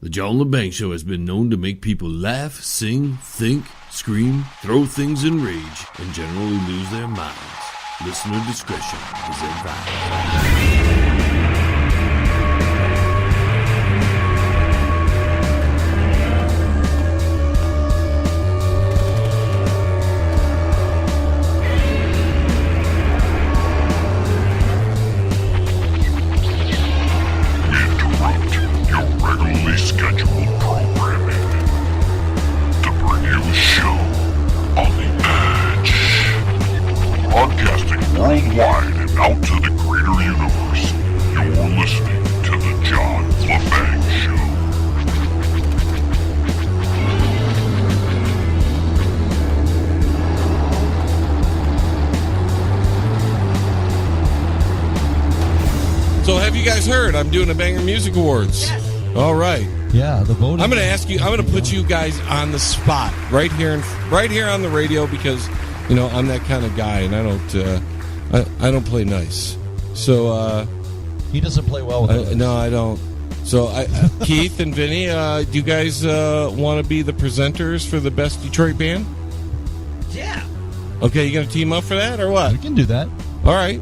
The John LeBang Show has been known to make people laugh, sing, think, scream, throw things in rage, and generally lose their minds. Listener discretion is advised. Scheduled programming to bring you a show on the edge, broadcasting worldwide and out to the greater universe. You're listening to the John LeBang Show. So have you guys heard? I'm doing a Banger Music Awards. Yes. All right. Yeah, the voting. I'm going to ask you. I'm going to put you guys on the spot right here on the radio because I'm that kind of guy, and I don't play nice. So he doesn't play well with others. No, I don't. So Keith and Vinnie, do you guys want to be the presenters for the best Detroit band? Yeah. Okay, you going to team up for that or what? We can do that. All right.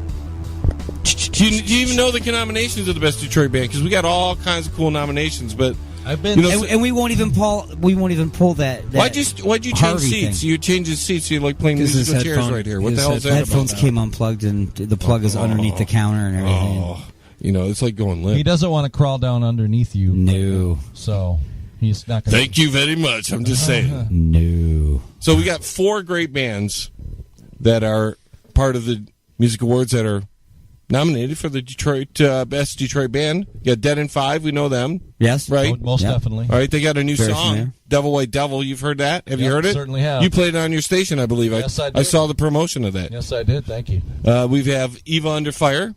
Do you even know the nominations of the best Detroit band? Because we got all kinds of cool nominations, but I've been, and we won't even pull that. Why'd you change seats? Thing. You changed the seats. You like playing musical chairs right here. What the hell is that about? Headphones came unplugged, and the plug is underneath the counter and everything. It's like going limp. He doesn't want to crawl down underneath you. No. So he's not going to. Thank you very much. I'm just saying. No. So we got 4 great bands that are part of the Music Awards that are nominated for the Detroit Best Detroit Band. You got Dead and Five. We know them. Yes. Right? Most definitely. All right. They got a new Very song, familiar. Devil White Devil. You've heard that? Have you heard it? Certainly have. You played it on your station, I believe. Yes, I did. I saw the promotion of that. Yes, I did. Thank you. We have Eva Under Fire.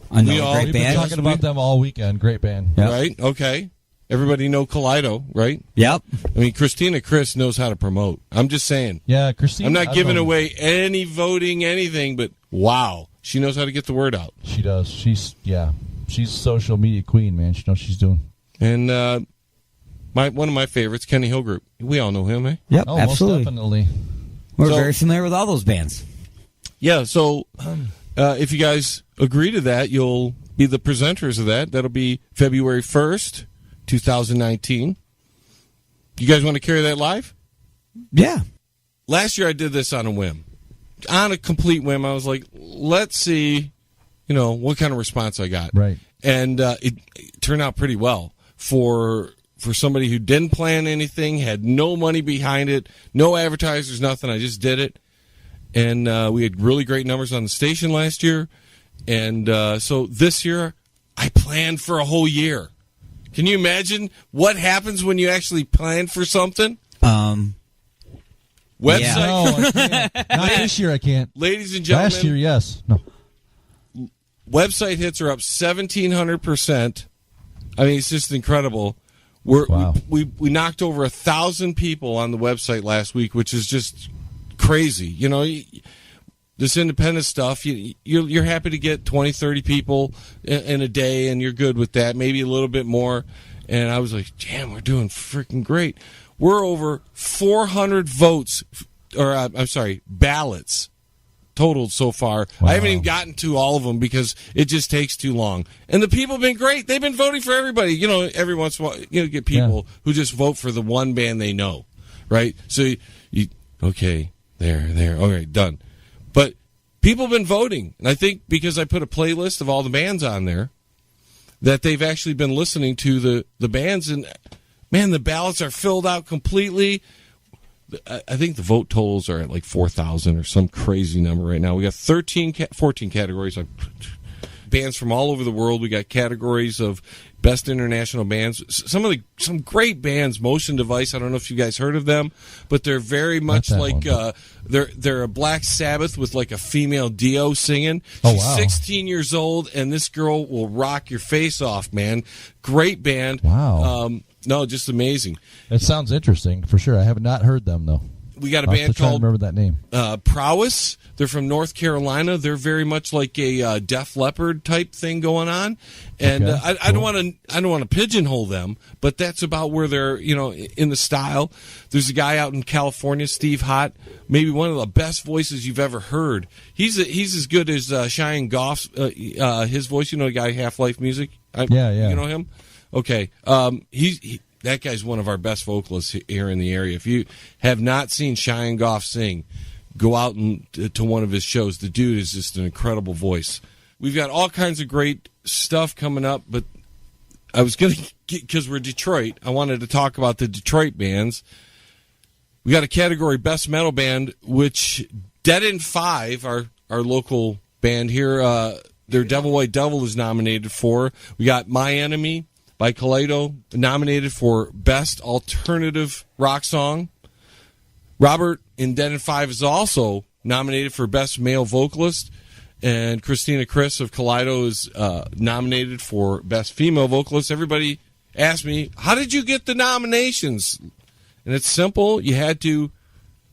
I know, great We've been band. talking about them all weekend. Great band. Yep. Right? Okay. Everybody know Kaleido, right? Yep. I mean, Christina Chris knows how to promote. I'm just saying. Yeah, Christina. I'm not giving away any voting, anything, but wow. She knows how to get the word out. She does. She's social media queen, man. She knows what she's doing. And one of my favorites, Kenny Hill Group. We all know him, eh? Yep, Oh, absolutely. most definitely. We're very familiar with all those bands. Yeah, so if you guys agree to that, you'll be the presenters of that. That'll be February 1st, 2019. You guys want to carry that live? Yeah. Last year I did this on a whim. On a complete whim, I was like, let's see, what kind of response I got. Right. And it turned out pretty well for somebody who didn't plan anything, had no money behind it, no advertisers, nothing. I just did it. And we had really great numbers on the station last year. And so this year, I planned for a whole year. Can you imagine what happens when you actually plan for something? Website. Yeah. No, I can't. Not this year, I can't. Ladies and gentlemen. Last year, yes. No. Website hits are up 1,700%. I mean, it's just incredible. We knocked over 1,000 people on the website last week, which is just crazy. This independent stuff, you're happy to get 20, 30 people in a day, and you're good with that, maybe a little bit more. And I was like, damn, we're doing freaking great. We're over 400 ballots totaled so far. Wow. I haven't even gotten to all of them because it just takes too long. And the people have been great. They've been voting for everybody. Every once in a while, you get people who just vote for the one band they know, right? So, okay, there, okay, done. But people have been voting. And I think because I put a playlist of all the bands on there, that they've actually been listening to the bands. And, man, the ballots are filled out completely. I think the vote totals are at like 4,000 or some crazy number right now. We got 14 categories. Bands from all over the world. We got categories of best international bands. Some great bands. Motion Device. I don't know if you guys heard of them, but they're very much like they're a Black Sabbath with like a female Dio singing. She's 16 years old, and this girl will rock your face off, man. Great band. Wow. No, just amazing. It sounds interesting for sure. I have not heard them though. we got a I'll have band to try and called remember that name. Prowess. They're from North Carolina. They're very much like a Def Leppard type thing going on, and Okay, I don't want to pigeonhole them, but that's about where they're in the style. There's a guy out in California, Steve Hott, maybe one of the best voices you've ever heard. He's as good as Cheyenne Goff's his voice. The guy Half-Life Music. Yeah. You know him? Okay. That guy's one of our best vocalists here in the area. If you have not seen Cheyenne Goff sing, go out to one of his shows. The dude is just an incredible voice. We've got all kinds of great stuff coming up, but I was going to, because we're Detroit, I wanted to talk about the Detroit bands. We got a category Best Metal Band, which Dead End 5, our local band here, their Devil White Devil is nominated for. We got My Enemy by Kaleido, nominated for Best Alternative Rock Song. Robert in Dead End 5 is also nominated for Best Male Vocalist. And Christina Chris of Kaleido is nominated for Best Female Vocalist. Everybody asked me, how did you get the nominations? And it's simple. You had to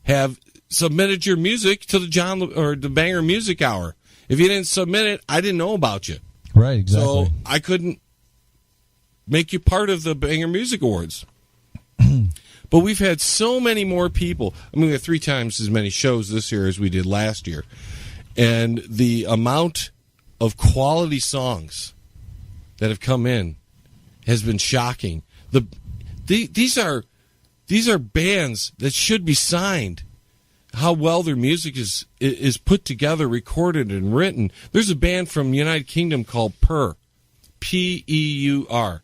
have submitted your music to the Banger Music Hour. If you didn't submit it, I didn't know about you. Right, exactly. So I couldn't make you part of the Banger Music Awards. But we've had so many more people. I mean, we had 3 times as many shows this year as we did last year. And the amount of quality songs that have come in has been shocking. These are bands that should be signed. How well their music is put together, recorded, and written. There's a band from United Kingdom called Purr, P-E-U-R.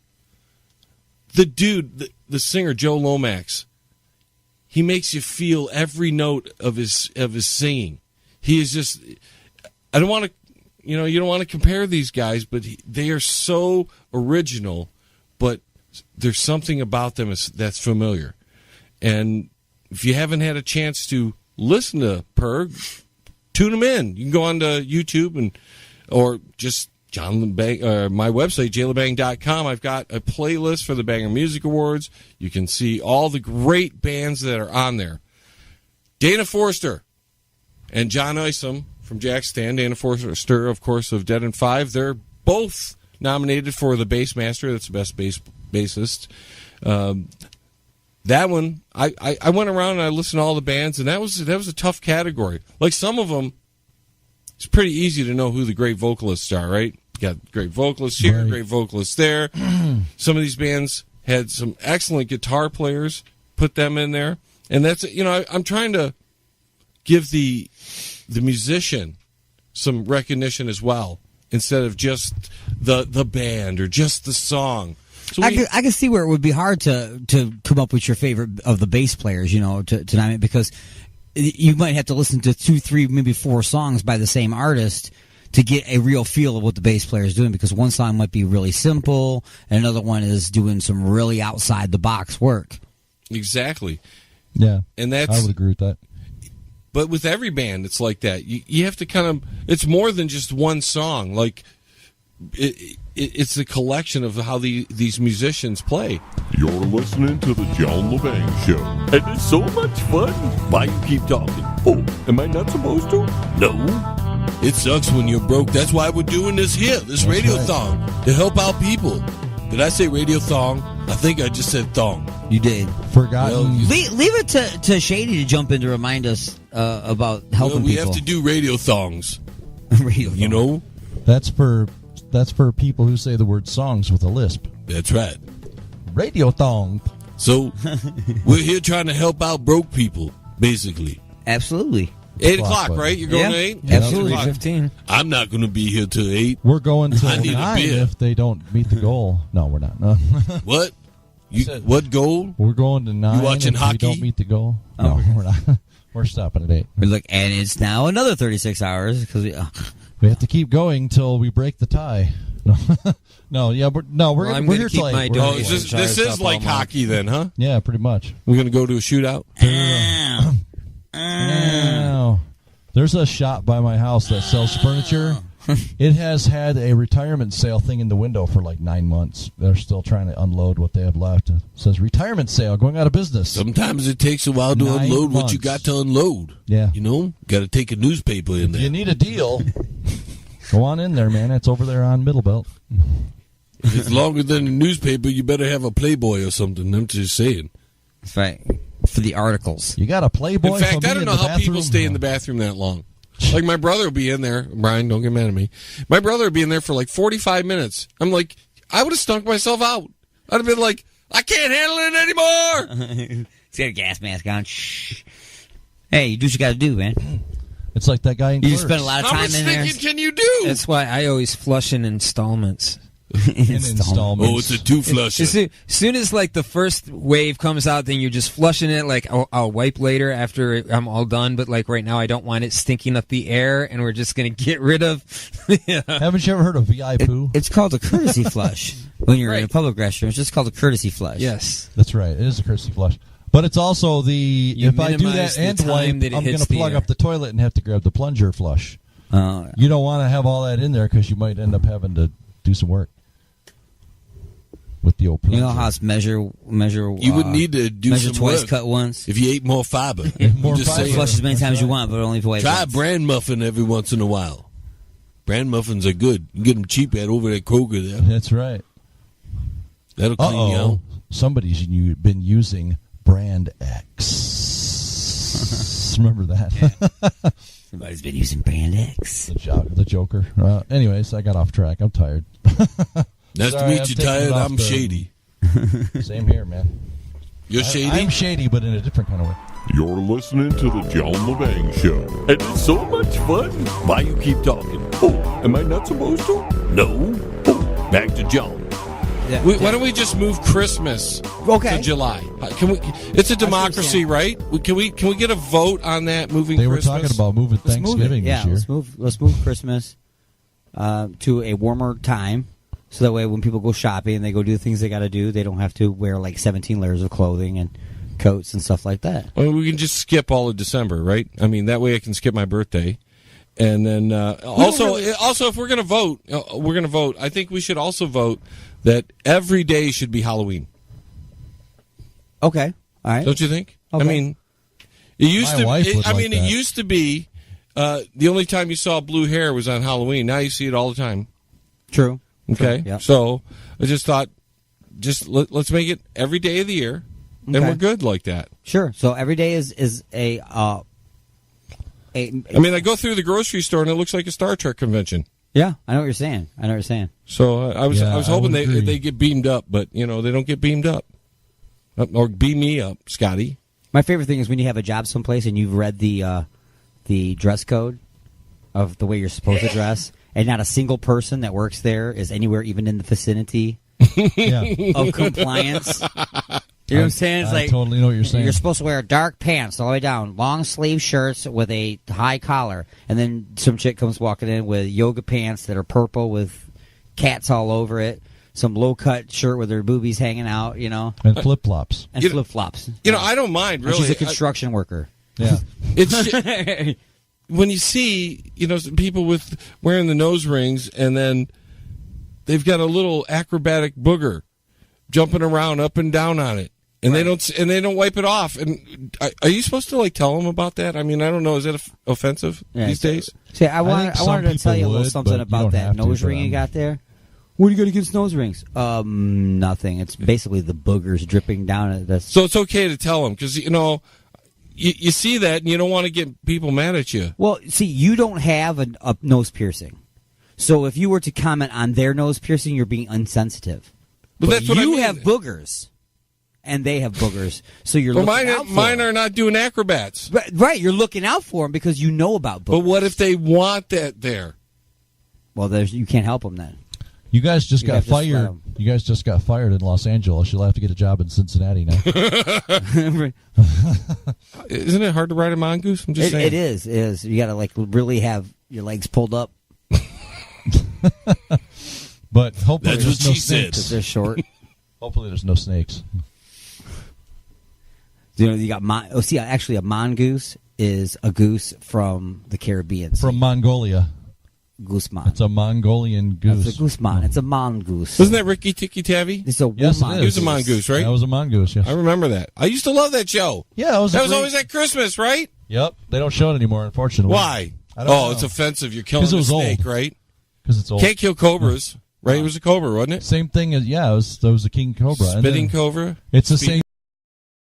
The dude, the singer Joe Lomax, he makes you feel every note of his singing. He is just. I don't want to, you don't want to compare these guys, but they are so original. But there's something about them that's familiar, and if you haven't had a chance to listen to Purr, tune them in. You can go on to YouTube or just John LeBang, my website, jlebang.com. I've got a playlist for the Banger Music Awards. You can see all the great bands that are on there. Dana Forster and John Isom from Jack Stan. Dana Forster, of course, of Dead End 5. They're both nominated for the Bassmaster. That's the best bassist. That one, I went around and I listened to all the bands, and that was a tough category. Like some of them, it's pretty easy to know who the great vocalists are, right? You got great vocalists here, Right. great vocalists there. Some of these bands had some excellent guitar players. Put them in there, and that's I'm trying to give the musician some recognition as well, instead of just the band or just the song. So I can see where it would be hard to come up with your favorite of the bass players, to nominate, because you might have to listen to 2, 3, maybe 4 songs by the same artist to get a real feel of what the bass player is doing, because one song might be really simple and another one is doing some really outside the box work. Exactly. Yeah, and I would agree with that. But with every band, it's like that. You have to kind of. It's more than just one song. Like it's a collection of how these musicians play. You're listening to the John LeBang Show. And it's so much fun. Why you keep talking? Oh, am I not supposed to? No. It sucks when you're broke. That's why we're doing this here, this radiothon, to help out people. Did I say radiothon? I think I just said thong. You did. Forgotten. Well, Leave it to Shady to jump in to remind us about helping we people. have to do radio thongs. Radio That's for people who say the word songs with a lisp. That's right. Radiothon. So we're here trying to help out broke people, basically. Absolutely. 8 o'clock, right? You're going to 8? Yeah, absolutely. 3:15. I'm not going to be here till 8. We're going to I need a 9 beer. if they don't meet the goal. No, we're not. No. What? What goal? We're going to 9 watching if hockey? we don't meet the goal. No, we're not. We're stopping at 8. We're like, and it's now another 36 hours because We have to keep going till we break the tie. No, we're I'm we're gonna here keep till my 8. door Oh, Yeah, this is like hockey then, huh? Yeah, pretty much. We're going to go to a shootout? No. There's a shop by my house that sells furniture, It has had a retirement sale thing in the window for like 9 months. They're still trying to unload what they have left. It says retirement sale, going out of business. Sometimes it takes a while to 9 unload what you months. got to unload. Yeah. You know, got to take a newspaper in there. You need a deal. Go on in there, man. It's over there on Middle Belt. If it's longer than a newspaper, you better have a Playboy or something. I'm just saying. That's right. For the articles. You got a Playboy. In fact, for me I don't in know the how people bathroom? stay in the bathroom that long. Like, my brother will be in there. Brian, don't get mad at me. My brother will be in there for like 45 minutes. I'm like, I would have stunk myself out. I'd have been like, I can't handle it anymore. He's got a gas mask on. Shh. Hey, you do what you got to do, man. It's like that guy in You Clerks. spend a lot of How time much in there. thinking can you do? That's why I always flush in installments. in installments. Oh, it's a two-flusher. As soon as like the first wave comes out, then you're just flushing it. Like I'll wipe later after I'm all done. But like right now, I don't want it stinking up the air, and we're just gonna get rid of. Yeah. Haven't you ever heard of VI poo? It's called a courtesy flush. When you're in a Right. public restroom, it's just called a courtesy flush. Yes. That's right. It is a courtesy flush. But it's also the You if I do minimize that the and time wipe, that it I'm going hits to the plug air. up the toilet and have to grab the plunger flush. Oh, You don't want to have all that in there because you might end up having to do some work with the old plunger. you know how it's measure. You would need to do measure some twice, work cut once. if you ate more fiber. More I'm just fiber. saying. Flush as many That's times as you right. want, but only if you wipe Try a once. bran muffin every once in a while. Bran muffins are good. You can get them cheap at over at Kroger there. That's right. That'll clean you out. Uh-oh. Somebody's been using Brand X. Remember that? Somebody's been using Brand X. The Joker. Anyways, I got off track. I'm tired. Nice Sorry, to meet I'm you, taking Tired. it off I'm the- Shady. Same here, man. You're Shady? I'm shady, but in a different kind of way. You're listening to the John LeBang Show. And it's so much fun. Why you keep talking? Oh, am I not supposed to? No. Oh, back to John. Why don't we just move Christmas Okay. to July? Can we? It's a democracy, right? Can we get a vote on that? Moving They were Christmas? talking about moving Let's move it. Thanksgiving Yeah, this year. let's move Christmas to a warmer time, so that way when people go shopping and they go do the things they got to do, they don't have to wear like 17 layers of clothing and coats and stuff like that. I mean, we can just skip all of December, right? I mean, that way I can skip my birthday. And then also, if we're going to vote. I think we should also vote that every day should be Halloween. Okay, all right. Don't you think? Okay. I mean, it used My wife would like it that. used to be the only time you saw blue hair was on Halloween. Now you see it all the time. True. Okay, True, yeah. so I just thought, let's make it every day of the year, and Okay. we're good like that. Sure. So every day is a. I mean, I go through the grocery store and it looks like a Star Trek convention. Yeah, I know what you're saying. So I was Yeah, hoping I would agree. they get beamed up, but they don't get beamed up. Or beam me up, Scotty. My favorite thing is when you have a job someplace and you've read the dress code of the way you're supposed to dress, and not a single person that works there is anywhere even in the vicinity Yeah. of compliance. You know what I'm saying? It's I like totally know what you're saying. you're supposed to wear dark pants all the way down, long sleeve shirts with a high collar, and then some chick comes walking in with yoga pants that are purple with cats all over it, some low cut shirt with her boobies hanging out, And flip-flops. and You- flip flops. I don't mind And really. she's a construction worker. Yeah. It's when you see some people with wearing the nose rings and then they've got a little acrobatic booger jumping around up and down on it, and they don't wipe it off. And are you supposed to tell them about that? I mean, I don't know. Is that offensive these days? See, I wanted think some to tell you a people little would, something but you about don't that have to, nose but ring you I'm- got there. What do you got against nose rings? Nothing. It's basically the boogers dripping down at this. So it's okay to tell them because you see that and you don't want to get people mad at you. Well, see, you don't have a nose piercing, so if you were to comment on their nose piercing, you're being insensitive. But that's what I you mean. have boogers, and they have boogers, so you're Well, looking out for mine them. are not doing acrobats. Right. You're looking out for them because you know about boogers. But what if they want that there? Well, you can't help them then. You guys just You got have to let fired. 'em. You guys just got fired in Los Angeles. You'll have to get a job in Cincinnati now. Isn't it hard to ride a mongoose? I'm just saying. It is. You got to really have your legs pulled up But hopefully That's there's what no she said. snakes. because they're short. Hopefully there's no snakes. You got actually a mongoose is a goose from the Caribbean. Sea. From Mongolia. gooseman. It's a Mongolian goose. It's a gooseman. It's a mongoose. Wasn't that Ricky Tikki Tavi? It's a Yes, it woman. is. He was a mongoose, right? That was a mongoose, yes. I remember that. I used to love that show. Yeah, That was always at Christmas, right? Yep. They don't show it anymore, unfortunately. Why? I don't know. It's offensive. You're killing 'Cause it a was snake, old. right? Because it's old. Can't kill cobras, right? It was a cobra, wasn't it? Same thing as, it was a king cobra. And Spitting then cobra? It's the same